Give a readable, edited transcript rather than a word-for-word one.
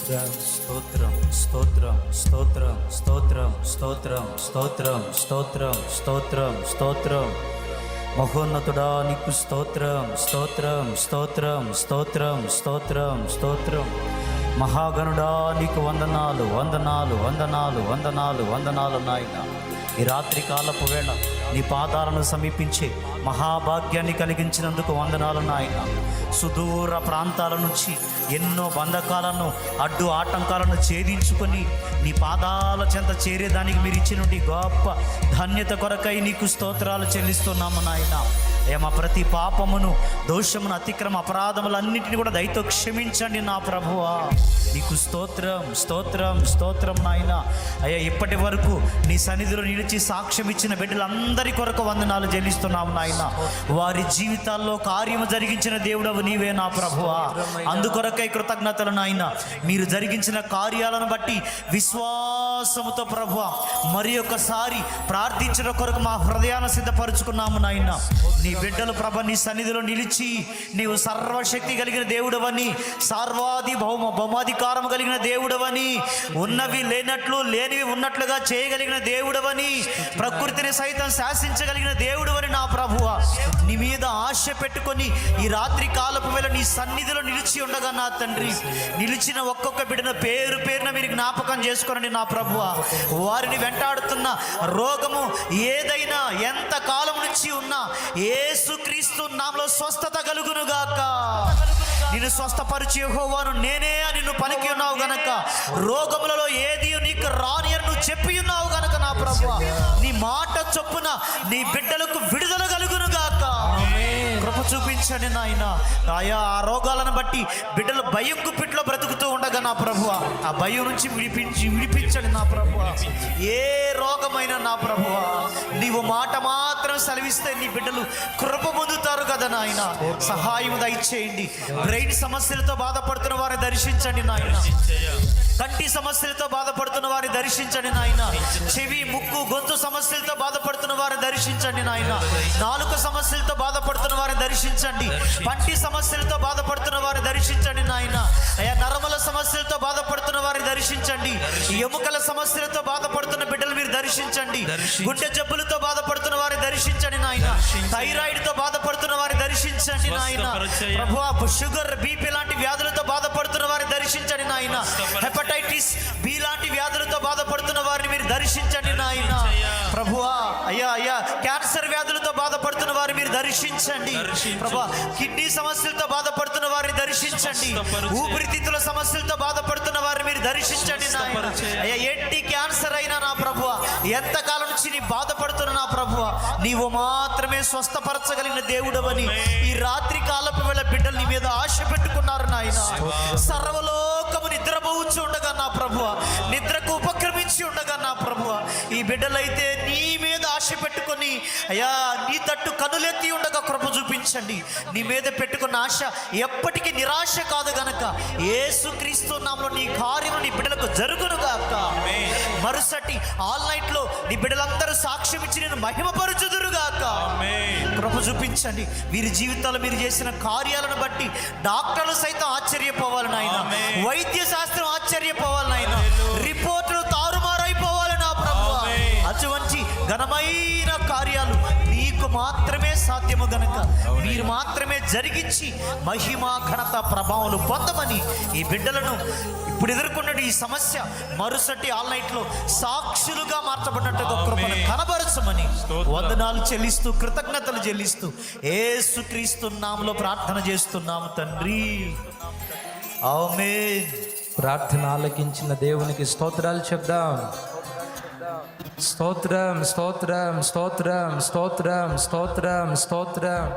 స్తోత్రం స్తోత్రం స్తోత్రం స్తోత్రం స్తోత్రం స్తోత్రం స్తోత్రం స్తోత్రం స్తోత్రం మహోన్నతుడా నీకు స్తోత్రం స్తోత్రం స్తోత్రం స్తోత్రం స్తోత్రం స్తోత్రం మహాగణుడా నీకు వందనాలు వందనాలు వందనాలు వందనాలు వందనాలు నాయన. ఈ రాత్రి కాలపు వేళ నీ పాదాలను సమీపించే మహాభాగ్యాన్ని కలిగించినందుకు వందనాలు నాయన. సుదూర ప్రాంతాల నుంచి ఎన్నో బంధకాలను అడ్డు ఆటంకాలను ఛేదించుకొని నీ పాదాల చెంత చేరేదానికి మీరు ఇచ్చిన గొప్ప ధన్యత కొరకై నీకు స్తోత్రాలు చెల్లిస్తున్నాము నాయన. మా ప్రతి పాపమును దోషమును అతిక్రమ అపరాధములన్నింటినీ కూడా దయతో క్షమించండి నా ప్రభువా. నీకు స్తోత్రం స్తోత్రం స్తోత్రం నాయన. అయ్యా ఇప్పటి వరకు నీ సన్నిధిలో నిలిచి సాక్ష్యం ఇచ్చిన బిడ్డలందరి కొరకు వందనాలు చెల్లిస్తున్నాము నాయన. వారి జీవితాల్లో కార్యము జరిగించిన దేవుడవు నీవే నా ప్రభువా. అందుకొరకై కృతజ్ఞతలు నాయన. మీరు జరిగించిన కార్యాలను బట్టి విశ్వాసముతో ప్రభువా మరి ఒకసారి ప్రార్థించిన కొరకు మా హృదయాన్ని సిద్ధపరుచుకున్నాము నాయన. నీ బిడ్డలు ప్రభ నీ సన్నిధిలో నిలిచి నీవు సర్వశక్తి కలిగిన దేవుడవని, సర్వాది భౌమాధికారం కలిగిన దేవుడవని, ఉన్నవి లేనట్లు లేనివి ఉన్నట్లుగా చేయగలిగిన దేవుడవని, ప్రకృతిని సైతం శాసించగలిగిన దేవుడవని నా ప్రభువా. నీ మీద ఆశ పెట్టుకొని ఈ రాత్రి కాలపు వేళ నీ సన్నిధిలో నిలిచి ఉండగా నా తండ్రి, నిలిచిన ఒక్కొక్క బిడ్డను పేరు పేరున మీరు జ్ఞాపకం చేసుకోనండి నా ప్రభువా. వారిని వెంటాడుతున్న రోగము ఏదైనా ఎంత కాలం నుంచి ఉన్నా యేసుక్రీస్తు నామములో స్వస్థత కలుగునుగాక. నిన్ను స్వస్థపరిచి యెహోవాను నేనే అని నువ్వు పలికి ఉన్నావు గనక, రోగములలో ఏది నీకు రాని అని నువ్వు చెప్పి ఉన్నావు గనక నా ప్రభువా, నీ మాట చొప్పున నీ బిడ్డలకు విడుదల కలుగునుగాక. కృప చూపించండి నాయన. ఆయా ఆ రోగాలను బట్టి బిడ్డలు భయం గుప్పిట్లో బ్రతుకుతూ ఉండగా నా ప్రభువా, ఆ భయం నుంచి విడిపించండి నా ప్రభువా. ఏ రోగమైనా నా ప్రభువా నీవు మాట మాత్రం సెలవిస్తే నీ బిడ్డలు కృప పొందుతారు కదా నాయన. సహాయం దయచేయండి. బ్రెయిన్ సమస్యలతో బాధపడుతున్న వారిని దర్శించండి నాయన. కంటి సమస్యలతో బాధపడుతున్న వారిని దర్శించండి నాయన. చెవి ముక్కు గొంతు సమస్యలతో బాధపడుతున్న వారిని దర్శించండి నాయన. నాలుక సమస్యలతో బాధపడుతున్న వారిని దర్శించండి. పంటి సమస్యలతో బాధపడుతున్న వారిని దర్శించండి నాయన. అయ్యా నరముల సమస్యలతో బాధపడుతున్న వారిని దర్శించండి. ఎముకల సమస్యలతో బాధపడుతున్న బిడ్డలు మీరు దర్శించండి. గుండె జబ్బులతో బాధపడుతున్న వారిని దర్శించండి నాయన. థైరాయిడ్ తో బాధపడుతున్న వారిని దర్శించండి నాయన. ప్రభువా షుగర్ బీపీ లాంటి వ్యాధులతో బాధపడుతున్న వారిని దర్శించండి నాయన. హెపటైటిస్ బి లాంటి వ్యాధులతో బాధపడుతున్న వారిని మీరు దర్శించండి నాయన. ప్రభువా అయ్యా అయ్యా క్యాన్సర్ వ్యాధులతో బాధపడుతున్న వారిని మీరు దర్శించండి. ప్రభువా కిడ్నీ సమస్యలతో బాధపడుతున్న వారిని దర్శించండి. ఊపిరితిత్తుల సమస్యలతో బాధపడుతున్న వారిని మీరు దర్శించండి నాయన. అయ్యా ఎట్టి క్యాన్సర్ అయినా నా ప్రభువా, ఎంతకాలం నుంచి నీ బాధపడుతున్న నా ప్రభువా, నీవు మాత్రమే స్వస్థపరచగలిగిన దేవుడవని ఈ రాత్రి కాలపు వేళ బిడ్డలు నీ మీద ఆశ పెట్టుకున్నారు నాయన. సర్వలోకము నిద్రపోవచ్చు ఉండగా నా ప్రభువా, నిద్రకు ఉపక్రమించి ఉండగా నా ప్రభువా, ఈ బిడ్డలైతే నీ మీద ఆశ పెట్టుకొని అయ్యా నీ తట్టు కనులెత్తి ఉండగా కృప చూపించండి. నీ మీద పెట్టుకున్న ఆశ ఎప్పటికీ నిరాశ కాదు గనక యేసుక్రీస్తు నామములో నీ కార్యము నీ బిడ్డలకు జరుగునుగాక. మరుసటి ఆన్లైన్ లో నీ బిడ్డలందరూ సాక్ష్యం ఇచ్చి నేను మహిమపరచుదురుగాక. కృప చూపించండి. వీరి జీవితాలు మీరు చేసిన కార్యాలను బట్టి డాక్టర్లు సైతం ఆశ్చర్యపోవాలి నాయన. వైద్య శాస్త్రం ఆశ్చర్యపోవాలి నాయన. రిపోర్టులు తారుమారైపోవాలి నా ప్రభువా. అటువంటి ఘనమైన కార్యాలు నీకు మాత్రమే సాధ్యము గనక మీరు మాత్రమే జరిగించి మహిమా ఘనత ప్రభావాలు పొందమని ఈ బిడ్డలను ఇప్పుడు ఎదుర్కొన్న ఈ సమస్య మరుసటి ఆన్లైన్ లో సాక్షులుగా మార్చబడినట్టుగా కృపను కనబరచమని వందనాలు చెల్లిస్తూ కృతజ్ఞతలు చెల్లిస్తూ యేసుక్రీస్తు నామములో ప్రార్థన చేస్తున్నాము తండ్రి. ఆమేన్. ప్రార్థన ఆలకించిన దేవునికి స్తోత్రాలు చెప్దాం. స్తోత్రం స్తోత్రం స్తోత్రం స్తోత్రం స్తోత్రం స్తోత్రం.